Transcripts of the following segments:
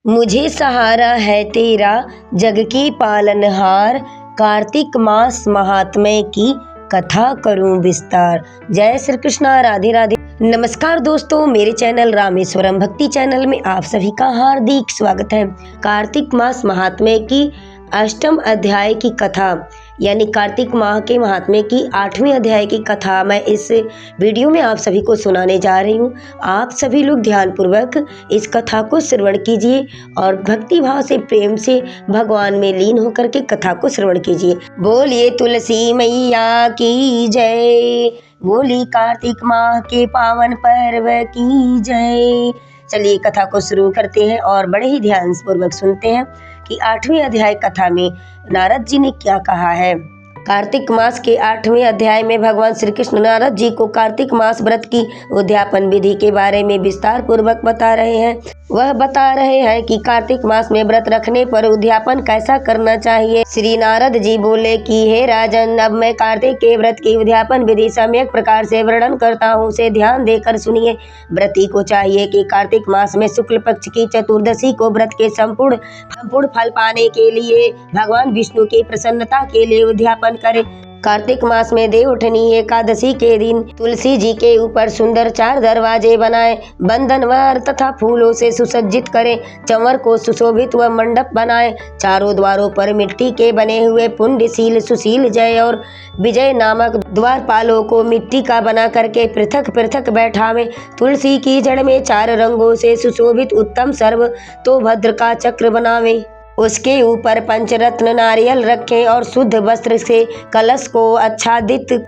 मुझे सहारा है तेरा जग की पालनहार, कार्तिक मास महात्म्य की कथा करूं विस्तार। जय श्री कृष्णा, राधे राधे। नमस्कार दोस्तों, मेरे चैनल रामेश्वरम भक्ति चैनल में आप सभी का हार्दिक स्वागत है। कार्तिक मास महात्म्य की अष्टम अध्याय की कथा यानी कार्तिक माह के महात्म्य की 8वें अध्याय की कथा मैं इस वीडियो में आप सभी को सुनाने जा रही हूँ। आप सभी लोग ध्यानपूर्वक इस कथा को श्रवण कीजिए और भक्ति भाव से, प्रेम से भगवान में लीन होकर के कथा को श्रवण कीजिए। बोलिए तुलसी मैया की जय, बोली कार्तिक माह के पावन पर्व की जय। चलिए कथा को शुरू करते हैं और बड़े ही ध्यान पूर्वक सुनते हैं कि 8वें अध्याय कथा में नारद जी ने क्या कहा है। कार्तिक मास के 8वें अध्याय में भगवान श्री कृष्ण नारद जी को कार्तिक मास व्रत की उद्यापन विधि के बारे में विस्तार पूर्वक बता रहे हैं। वह बता रहे हैं कि कार्तिक मास में व्रत रखने पर उद्यापन कैसा करना चाहिए। श्री नारद जी बोले कि हे राजन, अब मैं कार्तिक के व्रत की उद्यापन विधि सम्यक प्रकार से वर्णन करता हूँ, उसे ध्यान देकर सुनिए। व्रती को चाहिए कि कार्तिक मास में शुक्ल पक्ष की चतुर्दशी को व्रत के संपूर्ण फल पाने के लिए भगवान विष्णु की प्रसन्नता के लिए उद्यापन करे। कार्तिक मास में देवउठनी एकादशी के दिन तुलसी जी के ऊपर सुंदर 4 दरवाजे बनाए, बंधनवार तथा फूलों से सुसज्जित करें। चंवर को सुशोभित व मंडप बनाए। चारों द्वारों पर मिट्टी के बने हुए पुण्यशील, सुशील, जय और विजय नामक द्वारपालों को मिट्टी का बना करके पृथक पृथक बैठावे। तुलसी की जड़ में 4 रंगों से सुशोभित उत्तम सर्व तो भद्र का चक्र बनावे। उसके ऊपर पंचरत्न नारियल रखें और शुद्ध वस्त्र से कलश को आच्छादित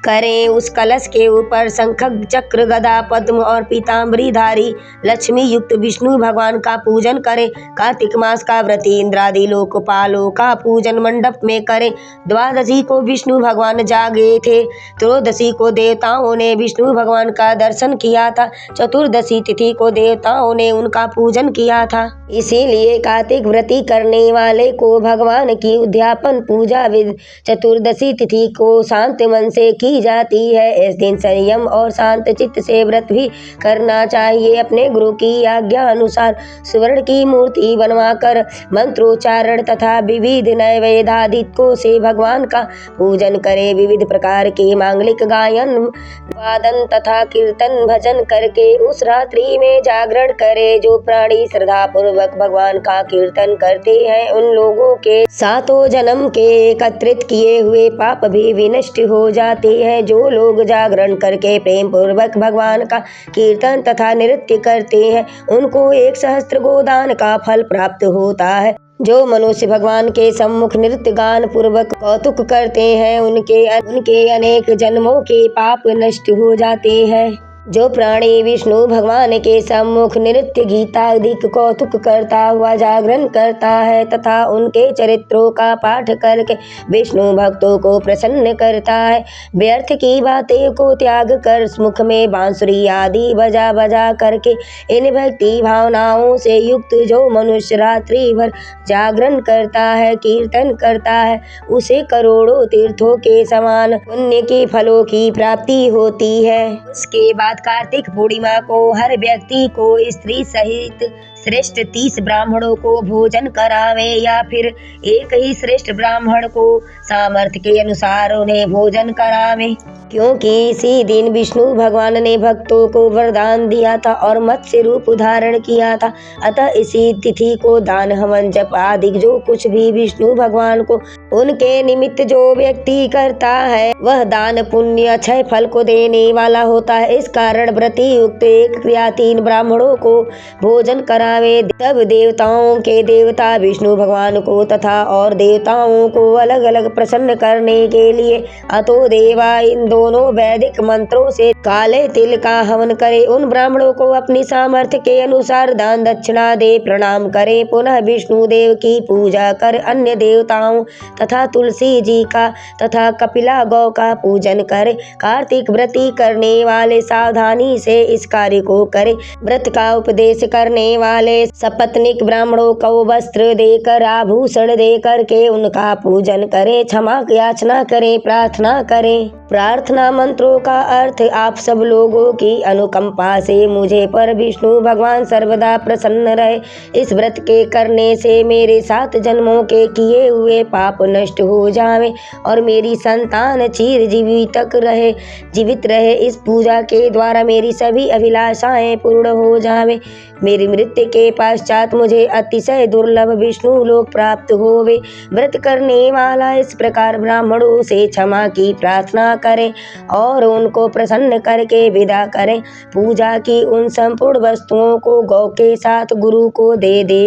करें। उस कलश के ऊपर शंख, चक्र, गदा, पद्म और पीताम्बरी धारी लक्ष्मी युक्त विष्णु भगवान का पूजन करें। कार्तिक मास का व्रती इंद्रादि लोकपालों का पूजन मंडप में करें। द्वादशी को विष्णु भगवान जागे थे। त्रयोदशी को देवताओं ने विष्णु भगवान का दर्शन किया था। चतुर्दशी तिथि को देवताओं ने उनका पूजन किया था। इसीलिए कार्तिक व्रती करने वाले को भगवान की उद्यापन पूजा विधि चतुर्दशी तिथि को शांत मन से की जाती है। इस दिन संयम और शांत चित्त से व्रत भी करना चाहिए। अपने गुरु की आज्ञा अनुसार स्वर्ण की मूर्ति बनवाकर मंत्रोच्चारण तथा विविध नैवेद्यादिकों से भगवान का पूजन करें। विविध प्रकार के मांगलिक गायन, वादन तथा कीर्तन भजन करके उस रात्रि में जागरण करे। जो प्राणी श्रद्धा पूर्वक भगवान का कीर्तन करते हैं, उन लोगों के 7 जन्म के एकत्रित किए हुए पाप भी विनष्ट हो जाते हैं। जो लोग जागरण करके प्रेम पूर्वक भगवान का कीर्तन तथा नृत्य करते हैं, उनको 1 सहस्त्र गोदान का फल प्राप्त होता है। जो मनुष्य भगवान के सम्मुख नृत्य गान पूर्वक कौतुक करते हैं, उनके अनेक जन्मों के पाप नष्ट हो जाते हैं। जो प्राणी विष्णु भगवान के सम्मुख नृत्य गीतादिक कौतुक करता हुआ जागरण करता है तथा उनके चरित्रों का पाठ करके विष्णु भक्तों को प्रसन्न करता है, व्यर्थ की बातें को त्याग कर मुख में बांसुरी आदि बजा बजा करके इन भक्ति भावनाओं से युक्त जो मनुष्य रात्रि भर जागरण करता है, कीर्तन करता है, उसे करोड़ों तीर्थों के समान पुण्य के फलों की प्राप्ति होती है। उसके बाद कार्तिक पूर्णिमा को हर व्यक्ति को स्त्री सहित श्रेष्ठ 30 ब्राह्मणों को भोजन करावे या फिर एक ही श्रेष्ठ ब्राह्मण को सामर्थ्य के अनुसार उन्हें भोजन करावे, क्योंकि इसी दिन विष्णु भगवान ने भक्तों को वरदान दिया था और मत्स्य रूप धारण किया था। अतः इसी तिथि को दान, हवन, जप आदि जो कुछ भी विष्णु भगवान को उनके निमित्त जो व्यक्ति करता है, वह दान पुण्य अक्षय फल को देने वाला होता है। इस कारण व्रती युक्त 1 या 3 ब्राह्मणों को भोजन करावे। तब देवताओं के देवता विष्णु भगवान को तथा और देवताओं को अलग अलग प्रसन्न करने के लिए अतो देवा इन दोनों वैदिक मंत्रों से काले तिल का हवन करे। उन ब्राह्मणों को अपनी सामर्थ्य के अनुसार दान दक्षिणा दे प्रणाम करे। पुनः विष्णु देव की पूजा कर अन्य देवताओं तथा तुलसी जी का तथा कपिला गौ का पूजन करे। कार्तिक व्रती करने वाले सावधानी से इस कार्य को करे। व्रत का उपदेश करने वाले सपत्निक ब्राह्मणों को वस्त्र देकर, आभूषण देकर के उनका पूजन करें, क्षमा याचना करें, प्रार्थना करें। प्रार्थना मंत्रों का अर्थ आप सब लोगों की अनुकंपा से मुझे पर विष्णु भगवान सर्वदा प्रसन्न रहे। इस व्रत के करने से मेरे 7 जन्मों के किए हुए पाप नष्ट हो जावे और मेरी संतान चिर जीवित रहे। इस पूजा के द्वारा मेरी सभी अभिलाषाएं पूर्ण हो जावे। मेरी मृत्यु के पश्चात मुझे अतिशय दुर्लभ विष्णु लोक प्राप्त होवे। व्रत करने वाला इस प्रकार ब्राह्मणों से क्षमा की प्रार्थना करें और उनको प्रसन्न करके विदा करें। पूजा की उन संपूर्ण वस्तुओं को गौ के साथ गुरु को दे दे।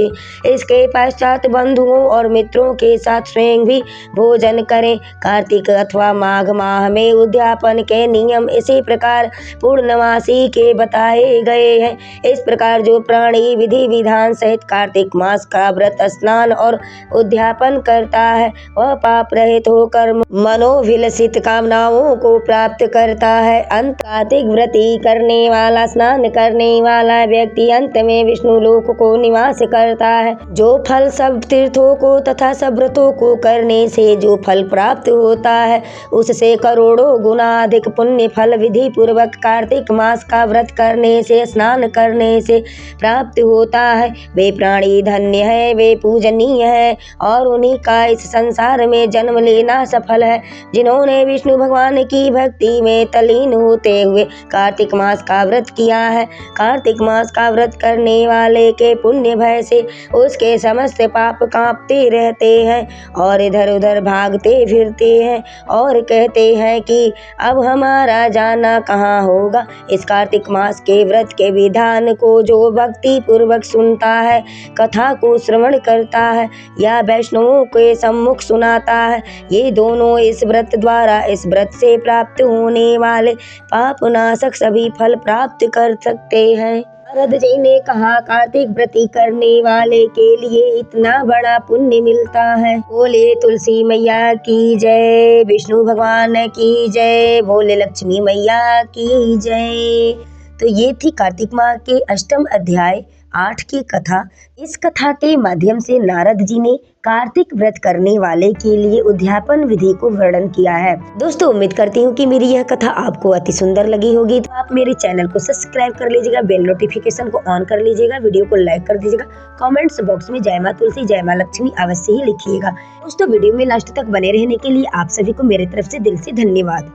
इसके पश्चात बंधुओं और मित्रों के साथ स्वयं भी भोजन करें। कार्तिक अथवा माघ माह में उद्यापन के नियम इसी प्रकार पूर्णमासी के बताए गए हैं। इस प्रकार जो प्राणी विधि विधान सहित कार्तिक मास का व्रत स्नान और उद्यापन करता है वह पाप रहित होकर मनोभिलषित कामनाओं को प्राप्त करता है। अंत कार्तिक व्रती करने वाला स्नान करने वाला व्यक्ति अंत में विष्णु लोक को निवास करता है। जो फल सब तीर्थों को तथा सब व्रतों को करने से जो फल प्राप्त होता है उससे करोड़ों गुना अधिक पुण्य फल विधि पूर्वक कार्तिक मास का व्रत करने से स्नान करने से प्राप्त होता है। वे प्राणी धन्य है, वे पूजनीय है और उन्हीं का इस संसार में जन्म लेना सफल है जिन्होंने विष्णु भगवान की भक्ति में तल्लीन होते हुए कार्तिक मास का व्रत किया है। कार्तिक मास का व्रत करने वाले के पुण्य भय से उसके समस्त पाप कांपते रहते हैं और इधर उधर भागते फिरते हैं और कहते हैं कि अब हमारा जाना कहाँ होगा। इस कार्तिक मास के व्रत के विधान को जो भक्ति पूर्वक सुनता है, कथा को श्रवण करता है या वैष्णवों के सम्मुख सुनाता है, ये दोनों इस व्रत द्वारा इस व्रत से प्राप्त होने वाले पाप नाशक सभी फल प्राप्त कर सकते हैं। नारद जी ने कहा कार्तिक व्रती करने वाले के लिए इतना बड़ा पुण्य मिलता है। बोले तुलसी मैया की जय, विष्णु भगवान की जय, बोले लक्ष्मी मैया की जय। तो ये थी कार्तिक माह के अष्टम अध्याय 8 की कथा। इस कथा के माध्यम से नारद जी ने कार्तिक व्रत करने वाले के लिए उद्यापन विधि को वर्णन किया है। दोस्तों उम्मीद करती हूँ कि मेरी यह कथा आपको अति सुंदर लगी होगी। तो आप मेरे चैनल को सब्सक्राइब कर लीजिएगा, बेल नोटिफिकेशन को ऑन कर लीजिएगा, वीडियो को लाइक कर दीजिएगा, कमेंट्स बॉक्स में जय माँ तुलसी जय माँ लक्ष्मी अवश्य ही लिखिएगा। दोस्तों वीडियो में लास्ट तक बने रहने के लिए आप सभी को मेरे तरफ से दिल से धन्यवाद।